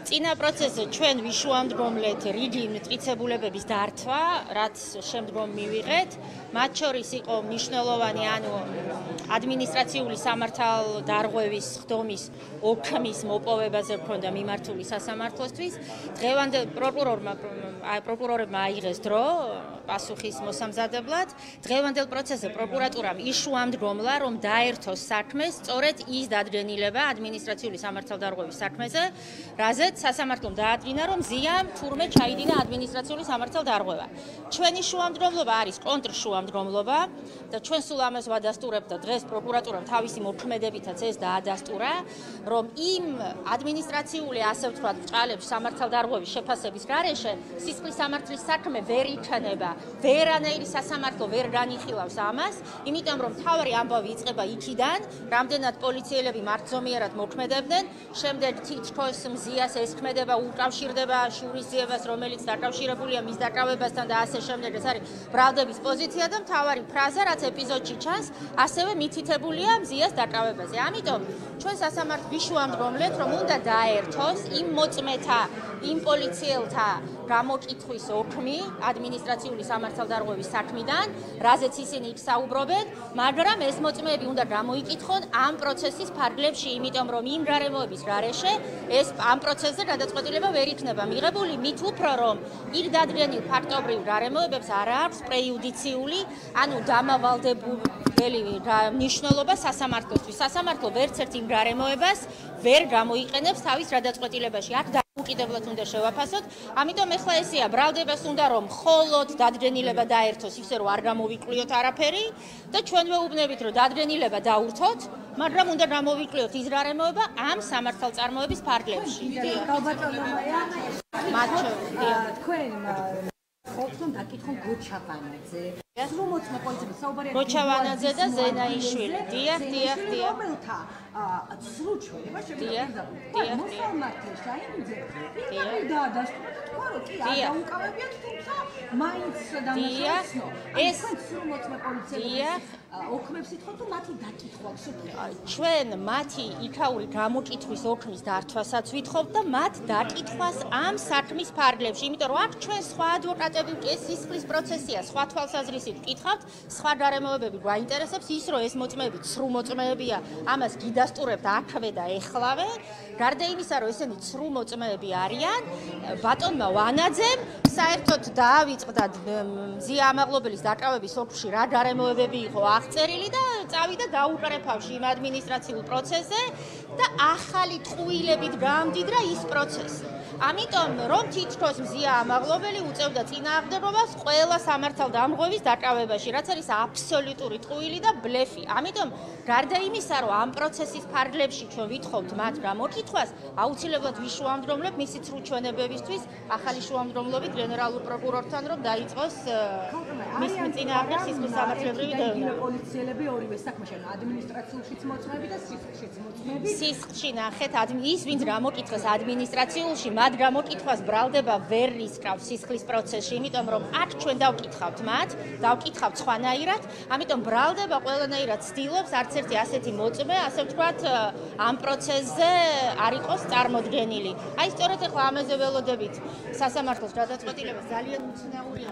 წინა პროცესზე ჩვენ ვიშუამდგომლეთ რიგი მტკიცებულებების დართვა, რაც შემდგომ მივიღეთ. მათ შორის იყო მნიშვნელოვანი, ადმინისტრაციული სამართალდარღვევის ხდომის ოქმის მოპოვებაზე ჰქონდა მიმართული სასამართლოსთვის. დღევანდელ პროკურორებმა აიღეს დრო პასუხის მოსამზადებლად. დღევანდელ პროცესზე პროკურატურამ იშუამდგომლა, რომ დაერთოს საქმეს სწორედ ის დადგენილება ადმინისტრაციული სამართალდარღვევის საქმეზე, რაზეც სასამართლომ დაადგინა, რომ ზიამ თურმე ჩაიდინა ადმინისტრაციული სამართალდარღვევა. ჩვენი შუამდგომლობა არის კონტრშუამდგომლობა და ჩვენ სულ ამას ვადასტურებთ და დღეს პროკურატურამ თავისი მოქმედებითაც ეს დაადასტურა, რომ იმ ადმინისტრაციული, ასე ვთქვათ, ბრჭყალებს სამართალდარღვევის შეფასების გარეშე სისხლის სამართლის საქმე ვერ იჩნდება. ვერანაირი სასამართლო ვერ განიხილავს ამას, იმიტომ რომ მთავარი ამბავი იწყება იქიდან, რამდენად პოლიციელები მართლზომიერად მოქმედებდნენ, შემდეგ თითქოს მზიას ესქმედება, უკავშირდება შურისძიებას, რომელიც დაკავშირებულია მის დაკავებასთან და ასე შემდეგ. ეს არის ბრალდების პოზიცია და მთავარი ფრაზა, რაც ეპიზოდში ჩანს, ასევე მითითებულია მზიას დაკავებაზე. ამიტომ ჩვენ სასამართლო ვიშუამდგომლეთ, რომ უნდა დაერთოს იმ მოწმეთა, იმ პოლიციელთა გამოკითხვის ოქმი ადმინისტრაციული სამართალდარღვევის საქმიდან, რაზეც ისინი იქ საუბრობენ, მაგრამ ეს მოწმეები უნდა გამოიკითხონ ამ პროცესის ფარგლებში, იმიტომ რომ იმ გარემოების გარეშე ეს ამ პროცესზე გადაწყვეტილება ვერ იქნება მიღებული, მით უფრო რომ იქ დადგენილ ფაქტობრივ გარემოებებს არ აქვს პრეიუდიციული, ანუ დამავალდებელი მნიშვნელობა სასამართლოსთვის. სასამართლო ვერცერთ იმ გარემოებას ვერ გამოიყენებს თავის გადაწყვეტილებაში. აქ უკიდებლად უნდა შევაფასოთ, ამიტომ ეხლა ესეა, ბრალდებას უნდა რომ მხოლოდ დადგენილება დაერთოს, ისე რომ არ გამოვიკვლიოთ არაფერი და ჩვენ ვეუბნებით, რომ დადგენილება დაურთოთ, მაგრამ უნდა გამოვიკვლიოთ ის გარემოება ამ სამართალწარმოების ფარგლებში. თქვენ დაკითხონ გოჩავანაძე, სრულმოწმე პოლიციის საუბარია გოჩავანაძე და ზენაიშვილი. დიახ. რომელთა სრულჩვენება შემიძლია მოსამართლე შაინიძე პირდაპირ დაადასტურა და თქვა, რომ კი არ დაუკავებიათ, თუმცა მაინც დამახასიათო. ეს სრულმოწმე პოლიციელების ოქმებს ითხოვთ, რომ მათი დაკითხვა გსურთ. ჩვენ მათი იქაური გამოკითხვის ოქმის დართვასაც ვითხოვთ და მათ დაკითხვას ამ საქმის ფარგლებში, იმიტომ რომ აქ ჩვენ სხვა ადვოკატები ეს სისხლის პროცესია, სხვა თვალსაზრისით ვკითხავთ, სხვა გარემოებები გვაინტერესებს, ის რომ ეს მოწმეები ცრუ მოწმეებია, ამას გიდასტურებთ აქვე და ეხლავე. გარდა იმისა, რომ ესენი ცრუ მოწმეები არიან, ბატონმა ვანაძემ საერთოდ დაავიწყდა მზია ამაღლობელის დაკავების ოქმში რა გარემოებები იყო აღწერილი და წავიდა დაუკრეფავში იმ ადმინისტრაციულ პროცესზე და ახალი ტყუილებით გამდიდრა ის პროცესი. ამიტომ რომ თითქოს მზია ამაღლობელი უწევდა წინააღმდეგობას ყველა სამართალდამღვევის დაკავებაში, რაც არის აბსოლუტური ტყუილი და ბლეფი. ამიტომ გარდა იმისა, რომ ამ პროცესის ფარგლებში ჩვენ ვითხოვთ მათ გამოკითხვას, აუცილებლად ვიშუამდგომლებ მისი ცრუ ჩვენებებისთვის ახალი შუამდგომლობით გენერალურ პროკურორთან, რომ დაიწყოს მის წინააღმდეგ სისხლის სამართლებრივი დევნა. პოლიციელები ორივე საქმეში, ადმინისტრაციულშიც მოწმეები და სისხლშიც მოწმეები. სისხლში ნახეთ, ის ვინც გამოკითხეს ადმინისტრაციულში, მათ გამოკითხვას ბრალდება ვერ რისკავს სისხლის პროცესში, იმიტომ რომ აქ ჩვენ დავკითხავთ მათ, დავკითხავთ სხვანაირად, ამიტომ ბრალდება ყველანაირად ცდილობს არც ერთი ასეთი მოწმე, ასე ვთქვათ, ამ პროცესზე არ იყოს წარმოდგენილი. აი სწორედ ახლა ამაზე ველოდებით სასამართლოს გადაწყვეტილება ძალიან უცნაურია.